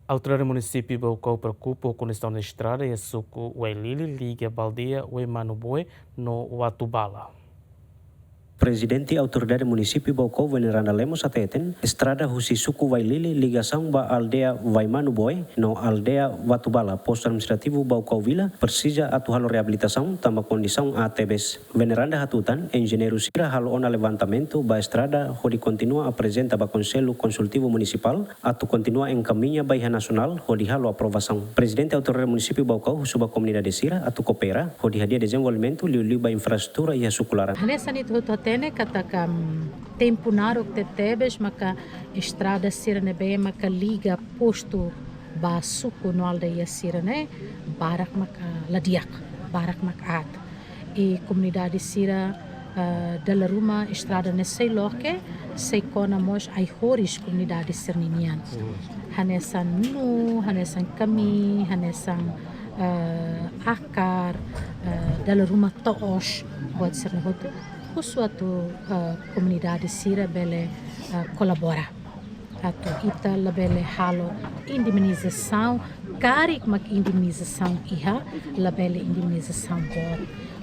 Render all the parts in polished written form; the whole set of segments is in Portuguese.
Autoridade município Baucau preocupa com a questão da estrada e a suco Wailili liga Baldeia Manuboe no Watubala. Presidente Autoridade Município Baucau Veneranda Lemos ateten, estrada Husi Suku Wailili ligação ba aldeia Waimanuboe no aldeia Watubala, posto administrativo Baucau Vila, precisa atual reabilitação, tamba condição ATBs. Veneranda hatutan, engenheiro Sira halo ona levantamento ba estrada, hodi continua apresenta ba Conselho Consultivo Municipal, atu continua encaminha Baixa Nacional, hodi halo aprovação. Presidente Autoridade Município Baucau, suba Comunidade Sira, atu coopera, hodi hadia desenvolvimento, liu ba infraestrutura e sukulara. Tene kata tempo naro que tebes maka estrada Sirene maka liga posto ba suku no aldeia Sirene barak maka ladiak barak maka at e comunidade Sira dalla Ruma estrada nesei loke sei kona mos ai horis comunidade Sirninian hanesan nu hanesan kami hanesan akar dalla Ruma toos buat Sirne suatu comunidade Sira bele colabora atau ita labele halo indemnização karik mak indemnização iha labele indemnização bor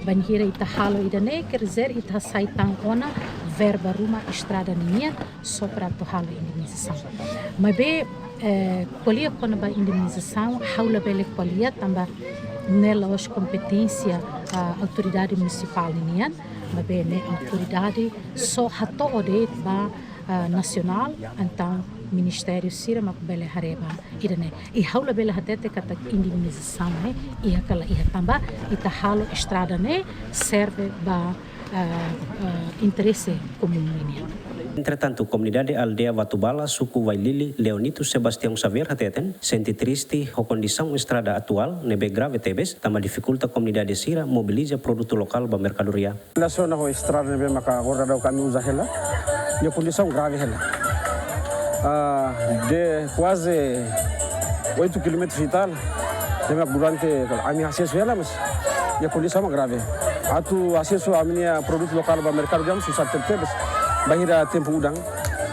banhira ita halo idane kerzer ita saitang ona verba rumah estrada ninha só para tu halo indemnização mas be qualia quando ba indemnização haula bele qualia tamba nela os competência autoridade municipal ninha mabene autoridade só hato ode ba nacional então Ministério Sira makbele hareba idane e haula bele hatete kata indemnização ne e aquela e tamba ita halo estrada ne serve ba interesse comum ini. Entretanto, comunidade aldeia Watubala, suku Wailili, Leonito Sebastião Xavier hateten, sente triste a condição estrada atual, nebe grave tebes, tama dificulta comunidade Sira mobiliza produto lokal ba mercadoria. Condição na estrada nebe maka agora dau kami usa hela, e condição grave hela. De quase 8 km e tal, nebe durante a minha acesso hela, mas e condição grave. Atu acesso a minha produto lokal ba mercadoria susah tebes. Bahira tempo udang,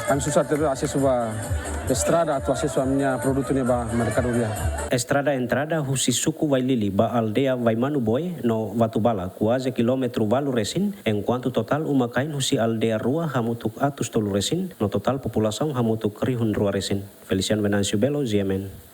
kami susah acesso a estrada atau acesso a minha produto ba mercadoria. Estrada entrada Husi Suku Wailili ba aldeia Waimanuboe no Watubala, quase quilômetro valu resin, enquanto total umakain Husi aldeia rua hamutuk atus tolu resin, no total população hamutuk rihun rua resin. Feliciano Venancio Belo, GMN.